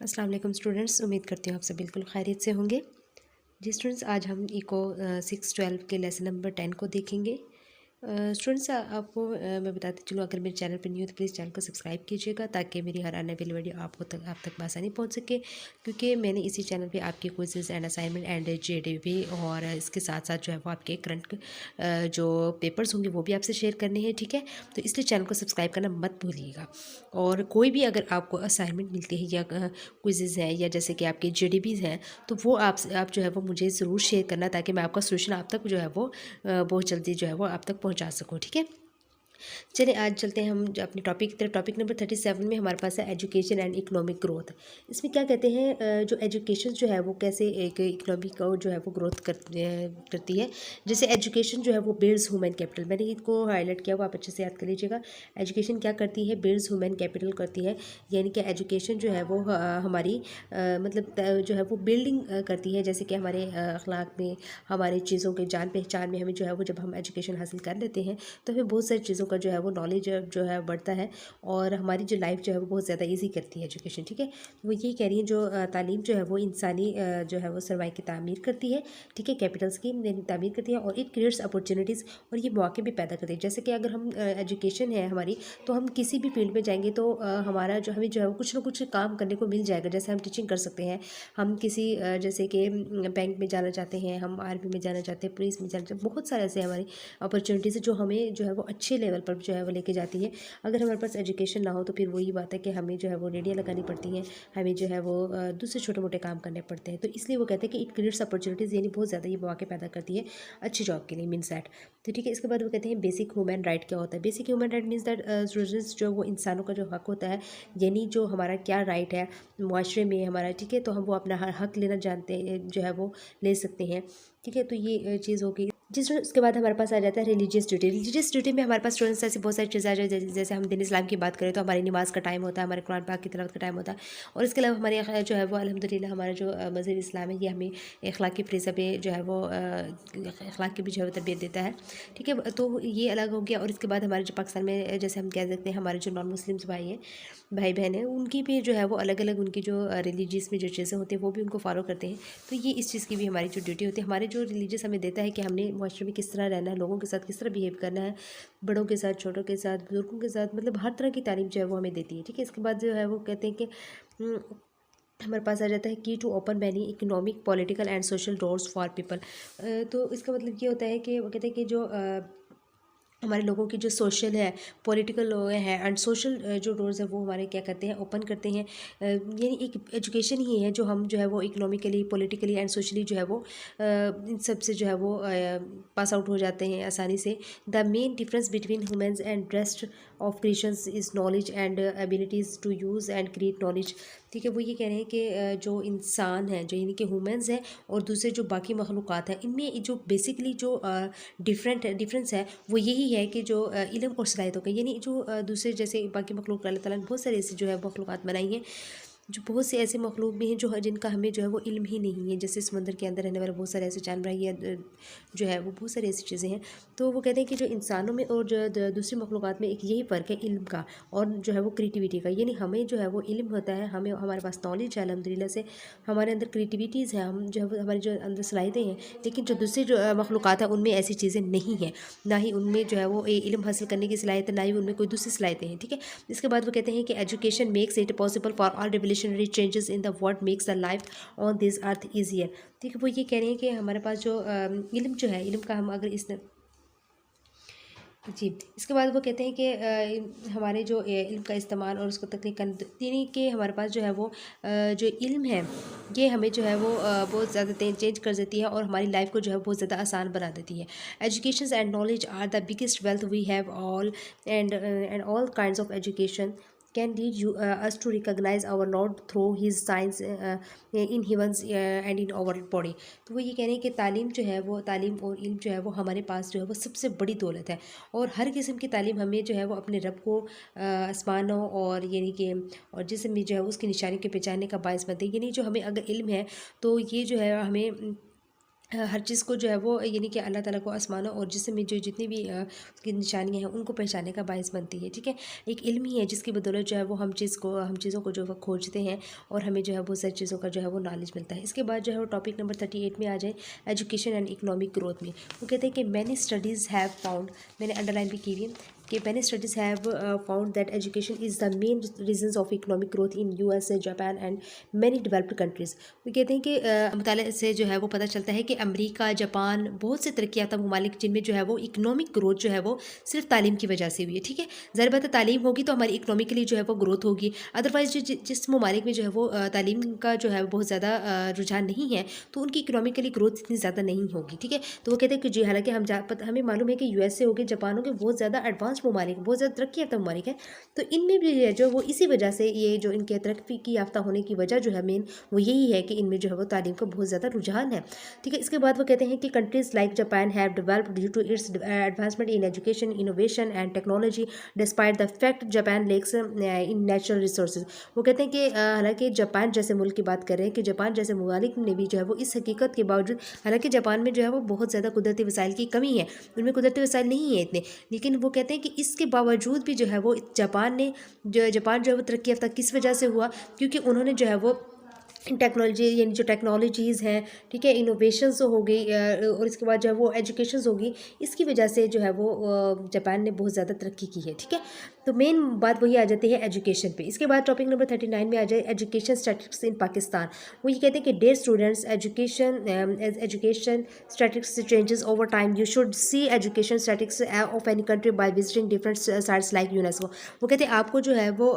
السلام علیکم اسٹوڈنٹس، امید کرتی ہوں آپ سے بالکل خیریت سے ہوں گے۔ جی اسٹوڈنٹس، آج ہم ایکو 6-12 کے لیسن نمبر 10 کو دیکھیں گے۔ اسٹوڈنٹس، آپ کو میں بتاتی چلوں، اگر میرے چینل پہ نیو تو پلیز چینل کو سبسکرائب کیجیے گا تاکہ میری ہر آنے والی ویڈیو آپ تک بآسانی پہنچ سکے، کیونکہ میں نے اسی چینل پہ آپ کے quizzes and assignment and JDB اور اس کے ساتھ ساتھ جو ہے وہ آپ کے کرنٹ جو پیپرز ہوں گے وہ بھی آپ سے شیئر کرنے ہیں، ٹھیک ہے؟ تو اس لیے چینل کو سبسکرائب کرنا مت بھولیے گا۔ اور کوئی بھی اگر آپ کو اسائنمنٹ ملتی ہے یا کوئزز ہیں یا جیسے کہ آپ کے JDBs ہیں، تو وہ آپ جو ہے وہ مجھے ضرور شیئر کرنا تاکہ میں آپ کا سولوشن آپ تک جو ہے وہ بہت جلدی جو ہے وہ آپ تک پہنچا سکوں، ٹھیک ہے؟ چلیں آج چلتے ہیں ہم جو اپنے ٹاپک کی طرف۔ ٹاپک نمبر 37 میں ہمارے پاس ہے ایجوکیشن اینڈ اکنامک گروتھ۔ اس میں کیا کہتے ہیں، جو ایجوکیشن جو ہے وہ کیسے ایک اکنامی کو جو ہے وہ گروتھ کرتی ہے۔ جیسے ایجوکیشن جو ہے وہ بلڈز ہیومن کیپٹل، میں نے اس کو ہائی لائٹ کیا، وہ آپ اچھے سے یاد کر لیجیے گا۔ ایجوکیشن کیا کرتی ہے؟ بلڈز ہیومن کیپٹل کرتی ہے، یعنی کہ ایجوکیشن جو ہے وہ ہماری مطلب جو ہے وہ بلڈنگ کرتی ہے، جیسے کہ ہمارے اخلاق میں، ہمارے چیزوں کے جان پہچان میں ہمیں جو ہے وہ جب ہم ایجوکیشن حاصل کر لیتے ہیں تو ہمیں بہت ساری چیزوں کا جو ہے وہ نالج جو ہے بڑھتا ہے، اور ہماری جو لائف جو ہے وہ بہت زیادہ ایزی کرتی ہے ایجوکیشن، ٹھیک ہے؟ وہ یہی کہہ رہی ہیں جو تعلیم جو ہے وہ انسانی جو ہے وہ سرمایہ کی تعمیر کرتی ہے، ٹھیک ہے؟ کیپٹلس کی تعمیر کرتی ہے، اور اٹ کریٹس اپرچونیٹیز، اور یہ مواقع بھی پیدا کرتی ہے۔ جیسے کہ اگر ہم ایجوکیشن ہے ہماری، تو ہم کسی بھی فیلڈ میں جائیں گے تو ہمارا جو ہمیں جو ہے وہ کچھ نہ کچھ کام کرنے کو مل جائے گا۔ جیسے ہم ٹیچنگ کر سکتے ہیں، ہم کسی جیسے کہ بینک میں جانا چاہتے ہیں، ہم آرمی میں جانا چاہتے ہیں، پولیس میں جانا چاہتے ہیں، بہت سارے ایسے ہماری اپرچونیٹیز جو ہمیں جو ہے وہ اچھے لیول پر جو ہے وہ لے کے جاتی ہے۔ اگر ہمارے پاس ایجوکیشن نہ ہو تو پھر وہی بات ہے کہ ہمیں جو ہے وہ ریڈیاں لگانی پڑتی ہیں، ہمیں جو ہے وہ دوسرے چھوٹے موٹے کام کرنے پڑتے ہیں۔ تو اس لیے وہ کہتے ہیں کہ اٹ کریٹس اپرچونیٹیز، یعنی بہت زیادہ یہ مواقع پیدا کرتی ہے اچھی جاب کے لیے، مینس دیٹ۔ تو ٹھیک ہے، اس کے بعد وہ کہتے ہیں بیسک ہیومن رائٹ کیا ہوتا ہے؟ Basic human right means that جو وہ انسانوں کا جو حق ہوتا ہے، یعنی جو ہمارا کیا رائٹ ہے معاشرے میں ہمارا، ٹھیک ہے؟ تو ہم وہ اپنا حق لینا جانتے ہیں، جو ہے وہ لے سکتے ہیں، ٹھیک ہے؟ تو یہ چیز ہوگی۔ اس کے بعد ہمارے پاس آ جاتا ہے ریلیجیس ڈیوٹی۔ ریلیجیس ڈیوٹی میں ہمارے پاس اسٹوڈنٹس ایسی بہت ساری چیزیں آ جائیں، جیسے ہم دین اسلام کی بات کریں تو ہماری نماز کا ٹائم ہوتا ہے، ہمارے قرآن پاک کی تلاوت کا ٹائم ہوتا ہے، اور اس کے علاوہ ہمارے جو ہے وہ الحمدللہ ہمارا جو مذہب اسلام ہے یہ ہمیں اخلاق کی فریضہ پہ جو ہے وہ اخلاق کی بھی جو ہے وہ تربیت دیتا ہے، ٹھیک ہے؟ تو یہ الگ ہو گیا۔ اور اس کے بعد ہمارے جو پاکستان میں جیسے ہم کہہ سکتے ہیں ہمارے جو نان مسلمس بھائی بہن ہیں، ان کی بھی جو ہے وہ الگ الگ ان کی جو ریلیجیس میں جو چیزیں ہوتی ہیں وہ بھی ان کو فالو کرتے ہیں۔ تو یہ اس چیز کی بھی ہماری جو ڈیوٹی ہوتی ہے، ہمارے جو ریلیجیس ہمیں دیتا ہے کہ ہم نے معاشرے میں کس طرح رہنا ہے، لوگوں کے ساتھ کس طرح بیہیو کرنا ہے، بڑوں کے ساتھ، چھوٹوں کے ساتھ، بزرگوں کے ساتھ، مطلب ہر طرح کی تعلیم جو ہے وہ ہمیں دیتی ہے، ٹھیک ہے؟ اس کے بعد جو ہے وہ کہتے ہیں کہ ہمارے پاس آ جاتا ہے کی to open many economic political and social doors for people. تو اس کا مطلب یہ ہوتا ہے کہ وہ کہتے ہیں کہ جو ہمارے لوگوں کی جو سوشل ہے، پولیٹیکل ہے اینڈ سوشل جو ڈورز ہیں وہ ہمارے کیا کرتے ہیں، اوپن کرتے ہیں۔ یعنی ایک ایجوکیشن ہی ہے جو ہم جو ہے وہ اکنامکلی، پولیٹیکلی اینڈ سوشلی جو ہے وہ ان سب سے جو ہے وہ پاس آؤٹ ہو جاتے ہیں آسانی سے۔ The main difference between humans and rest of creations is knowledge and abilities to use and create knowledge, ٹھیک ہے؟ وہ یہ کہہ رہے ہیں کہ جو انسان ہیں، جو یعنی کہ ہیومنز ہیں اور دوسرے جو باقی مخلوقات ہیں، ان میں جو بیسکلی جو ڈفرینس ہے وہ یہی ہے کہ جو علم اور صلاحیتوں کا، یعنی جو دوسرے جیسے باقی مخلوق اللہ تعالیٰ نے بہت سارے ایسے جو ہے مخلوقات بنائی ہیں، جو بہت سے ایسے مخلوق بھی ہیں جو جن کا ہمیں جو ہے وہ علم ہی نہیں ہے، جیسے سمندر کے اندر رہنے والے بہت سارے ایسے جانور ہیں، جو ہے وہ بہت ساری ایسی چیزیں ہیں۔ تو وہ کہتے ہیں کہ جو انسانوں میں اور جو دوسری مخلوقات میں ایک یہی فرق ہے علم کا اور جو ہے وہ کریٹیوٹی کا، یعنی ہمیں جو ہے وہ علم ہوتا ہے، ہمارے پاس نالج ہے الحمدللہ سے، ہمارے اندر کریٹیویٹیز ہیں، ہم جو ہے وہ ہماری جو اندر صلاحیتیں ہیں، لیکن جو دوسری جو مخلوقات ہیں ان میں ایسی چیزیں نہیں ہیں، نہ ہی ان میں جو ہے وہ علم حاصل کرنے کی صلاحیت ہے، نہ ہی ان میں کوئی دوسری صلاحیتیں ہیں، ٹھیک ہے؟ اس کے بعد وہ کہتے ہیں کہ education makes it possible for all revolutionary changes in the world makes the life on this earth easier, ٹھیک ہے؟ وہ یہ کہہ رہے ہیں کہ ہمارے پاس جو علم جو ہے، علم کا ہم اگر جی، اس کے بعد وہ کہتے ہیں کہ ہمارے جو علم کا استعمال اور اس کو تکنیک یعنی کہ ہمارے پاس جو ہے وہ جو علم ہے یہ ہمیں جو ہے وہ بہت زیادہ چینج کر دیتی ہے اور ہماری لائف کو جو ہے بہت زیادہ آسان بنا دیتی ہے۔ Education and knowledge are the biggest wealth we have all and all kinds of education can lead us to recognize our Lord through his signs in heavens and in our body۔ تو وہ یہ کہہ رہے ہیں کہ تعلیم جو ہے وہ، تعلیم اور علم جو ہے وہ ہمارے پاس جو ہے وہ سب سے بڑی دولت ہے، اور ہر قسم کی تعلیم ہمیں جو ہے وہ اپنے رب کو آسمانوں اور یعنی کہ اور جسم میں جو ہے اس کی نشانی کے پہچاننے کا باعث بنتی ہے۔ یعنی جو ہمیں اگر علم ہے تو یہ جو ہے ہمیں ہر چیز کو جو ہے وہ یعنی کہ اللہ تعالیٰ کو آسمانوں اور جسم میں جو جتنی بھی اس کی نشانیاں ہیں ان کو پہچانے کا باعث بنتی ہے، ٹھیک ہے۔ ایک علم ہی ہے جس کی بدولت جو ہے وہ ہم چیزوں کو جو ہے وہ کھوجتے ہیں اور ہمیں جو ہے بہت ساری چیزوں کا جو ہے وہ نالج ملتا ہے۔ اس کے بعد جو ہے وہ ٹاپک نمبر 38 میں آ جائیں، ایجوکیشن اینڈ اکنامک گروتھ میں۔ وہ کہتے ہیں کہ مینی اسٹڈیز ہیو فاؤنڈ، میں نے انڈر لائن بھی کی ہوئی ہے کہ many studies have found that education is the main reasons of economic growth in USA, Japan and many developed countries۔ وہ کہتے ہیں کہ مطالعے سے جو ہے وہ پتہ چلتا ہے کہ امریکہ، جاپان، بہت سے ترقی یافتہ ممالک جن میں جو ہے وہ اکنامک گروتھ جو ہے وہ صرف تعلیم کی وجہ سے ہوئی ہے، ٹھیک ہے۔ ظاہر بات ہے تعلیم ہوگی تو ہماری اکنامکلی جو ہے وہ گروتھ ہوگی، ادروائز جس ممالک میں جو ہے وہ تعلیم کا جو ہے بہت زیادہ رجحان نہیں ہے تو ان کی اکنامکلی گروتھ اتنی زیادہ نہیں ہوگی، ٹھیک ہے۔ تو وہ کہتے ہیں کہ جی حالانکہ ہمیں معلوم ہے کہ یو ایس اے ہو گئے، جاپان ہو گئے، بہت زیادہ ایڈوانس ممالک، بہت زیادہ ترقی یافتہ ممالک ہیں، تو ان میں بھی جو وہ اسی وجہ سے یہ جو ان کے ترقی کی یافتہ ہونے کی وجہ جو ہے مین وہ یہی ہے کہ ان میں جو ہے وہ تعلیم کا بہت زیادہ رجحان ہے، ٹھیک ہے۔ اس کے بعد وہ کہتے ہیں کہ countries like Japan have developed due to its advancement in education, innovation and technology despite the fact Japan lacks in natural resources. وہ کہتے ہیں کہ حالانکہ جاپان جیسے ملک کی بات کر رہے ہیں کہ جاپان جیسے ممالک نے بھی جو ہے وہ اس حقیقت کے باوجود، حالانکہ جاپان میں جو ہے وہ بہت زیادہ قدرتی وسائل کی کمی ہے، ان میں قدرتی وسائل نہیں ہیں اتنے، لیکن وہ کہتے ہیں کہ اس کے باوجود بھی جو ہے وہ جاپان جو ہے وہ ترقی یافتہ کس وجہ سے ہوا، کیونکہ انہوں نے جو ہے وہ ٹیکنالوجی یعنی جو ٹیکنالوجیز ہیں، ٹھیک ہے، انوویشنز ہو گئی اور اس کے بعد جو ہے وہ ایجوکیشنز ہوگی، اس کی وجہ سے جو ہے وہ جاپان نے بہت زیادہ ترقی کی ہے، ٹھیک ہے۔ تو مین بات وہی آ جاتی ہے ایجوکیشن پہ۔ اس کے بعد ٹاپک نمبر 39 میں آ جائے ایجوکیشن اسٹیٹسٹکس ان پاکستان۔ وہ یہ کہتے ہیں کہ dear students, education statistics changes over time, you should see education statistics of any country by visiting different sites like UNESCO. وہ کہتے ہیں آپ کو جو ہے وہ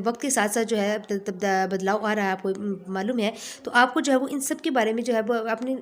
وقت کے ساتھ ساتھ جو ہے بدلاؤ آ رہا ہے، آپ کو معلوم ہے، تو آپ کو جو ہے وہ ان سب کے بارے میں جو ہے وہ اپنی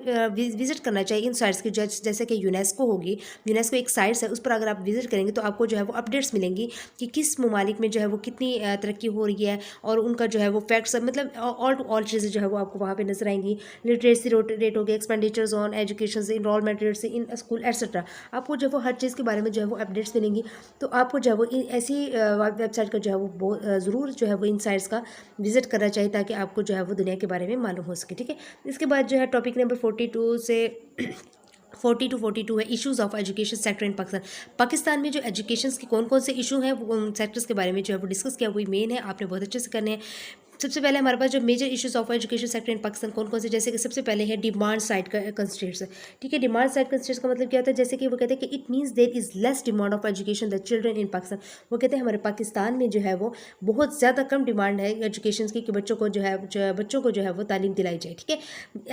وزٹ کرنا چاہیے ان سائٹس کی، جیسے کہ یونیسکو ہوگی، یونیسکو ایک سائٹس ہے، اس پر اگر آپ وزٹ کریں گے تو آپ کو جو ہے وہ اپڈیٹس ملیں گی کہ کس ممالک میں جو ہے وہ کتنی ترقی ہو رہی ہے، اور ان کا جو ہے وہ فیکٹس، مطلب آل ٹو آل چیزیں جو ہے وہ آپ کو وہاں پہ نظر آئیں گی۔ لٹریسی ریٹ ہو گیا، ایکسپینڈیچرز آن ایجوکیشن سے، انرولمنٹ ریٹ سے ان اسکول ایٹسٹرا، آپ کو جو ہے وہ ہر چیز کے بارے میں جو ہے وہ اپڈیٹس ملیں گی۔ تو آپ کو جو ہے وہ ایسی ویب سائٹ کا جو ہے وہ ضرور جو ہے وہ ان سائٹس کا وزٹ کرنا چاہیے تاکہ آپ کو جو ہے وہ دنیا کے بارے میں معلوم ہو سکے، ٹھیک ہے۔ اس کے بعد جو ہے ٹاپک نمبر 42 سے 42 ہے issues of education sector in Pakistan. Pakistan میں جو ایجوکیشنس کے کون سے ایشو ہیں وہ ان سیکٹرس کے بارے میں جو ہے وہ ڈسکس کیا، وہی مین ہے، آپ نے بہت اچھے سے کرنے ہیں۔ سب سے پہلے ہمارے پاس جو major issues of education sector in Pakistan کون سے، جیسے کہ سب سے پہلے ہے ڈیمانڈ سائڈ کا کنسٹریٹس، ٹھیک ہے۔ ڈیمانڈ سائڈ کنسٹریٹس کا مطلب کیا ہوتا ہے، جیسے کہ وہ کہتے ہیں کہ it means there is less demand of education the children in Pakistan. وہ کہتے ہیں ہمارے پاکستان میں جو ہے وہ بہت زیادہ کم ڈیمانڈ ہے ایجوکیشن کی کہ بچوں کو جو ہے وہ تعلیم دلائی جائے، ٹھیک ہے۔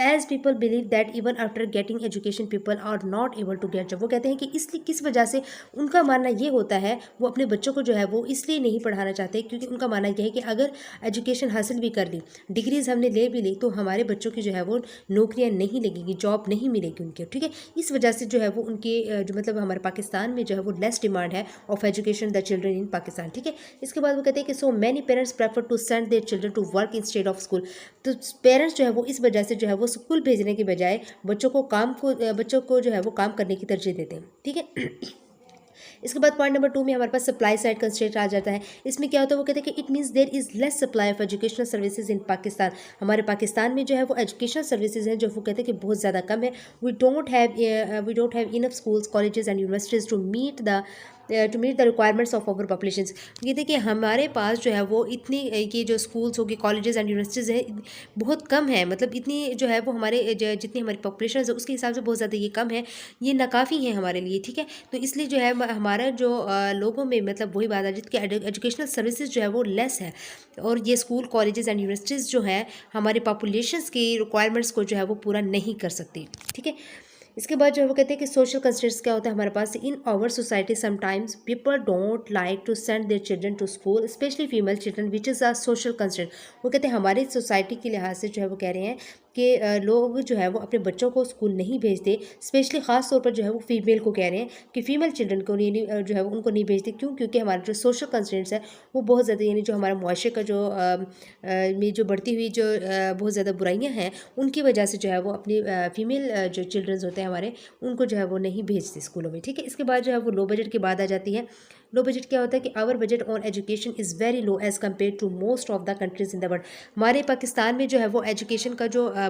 As people believe that even after getting education people are not able to get job. وہ کہتے ہیں کہ کس وجہ سے ان کا ماننا یہ ہوتا ہے، وہ اپنے بچوں کو جو ہے وہ اس لیے نہیں پڑھانا چاہتے کیونکہ ان کا ماننا یہ ہے کہ اگر ایجوکیشن حاصل بھی کر لی، ڈگریز ہم نے لے بھی لی، تو ہمارے بچوں کی جو ہے وہ نوکریاں نہیں لگیں گی، جاب نہیں ملے گی ان کے، ٹھیک ہے۔ اس وجہ سے جو ہے وہ ان کے جو مطلب ہمارے پاکستان میں جو ہے وہ لیس ڈیمانڈ ہے of education the children in Pakistan, ٹھیک ہے۔ اس کے بعد وہ کہتے ہیں کہ so many parents prefer to send their children to work instead of school. تو پیرنٹس جو ہے وہ اس وجہ سے جو ہے وہ اسکول بھیجنے کے بجائے بچوں کو جو ہے وہ کام کرنے کی ترجیح دیتے ہیں، ٹھیک ہے۔ اس کے بعد پوائنٹ نمبر 2 میں ہمارے پاس سپلائی سائڈ کنسٹریٹ آ جاتا ہے۔ اس میں کیا ہوتا ہے، وہ کہتے ہیں کہ it means there is less supply of educational services in Pakistan. ہمارے پاکستان میں جو ہے وہ ایجوکیشنل سروسز ہیں جو وہ کہتے ہیں کہ بہت زیادہ کم ہے۔ We don't have enough schools, colleges and universities to meet the requirements of our populations. کہتے ہیں کہ ہمارے پاس جو ہے وہ اتنی یہ جو اسکولس ہوگی، کالجز اینڈ یونیورسٹیز ہیں بہت کم ہیں، مطلب اتنی جو ہے وہ ہمارے جتنی ہماری پاپولیشن ہے اس کے حساب سے بہت زیادہ یہ کم ہے، یہ ناکافی ہیں ہمارے لیے، ٹھیک ہے۔ تو اس لیے جو ہے ہمارا جو لوگوں میں مطلب وہی بات ہے جس کی ایجوکیشنل سروسز جو ہے وہ لیس ہے، اور یہ اسکول، کالجز اینڈ یونیورسٹیز جو ہیں ہماری پاپولیشنس کی ریکوائرمنٹس کو جو ہے وہ پورا نہیں کر سکتی، ٹھیک ہے۔ اس کے بعد جو ہے وہ کہتے ہیں کہ سوشل کنسٹریٹس کیا ہوتا ہے ہمارے پاس، in our society sometimes people don't like to send their children to school especially female children which is a social construct. وہ کہتے ہیں ہماری سوسائٹی کے لحاظ سے جو ہے وہ کہہ رہے ہیں کہ لوگ جو ہے وہ اپنے بچوں کو اسکول نہیں بھیجتے، اسپیشلی خاص طور پر جو ہے وہ فیمیل کو کہہ رہے ہیں کہ فیمیل چلڈرن کو جو ہے وہ ان کو نہیں بھیجتے، کیونکہ ہمارے جو سوشل کنسٹرینٹس ہیں وہ بہت زیادہ، یعنی جو ہمارا معاشرے کا جو بڑھتی ہوئی جو بہت زیادہ برائیاں ہیں ان کی وجہ سے جو ہے وہ اپنی فیمیل جو چلڈرنز ہوتے ہیں ہمارے، ان کو جو ہے وہ نہیں بھیجتے اسکولوں میں، ٹھیک ہے۔ اس کے بعد جو ہے وہ لو بجٹ کی بات آ جاتی ہے۔ لو بجٹ کیا ہوتا ہے کہ our budget on education is very low as compare to most of the countries in the world. ہمارے پاکستان میں جو ہے وہ ایجوکیشن کا جو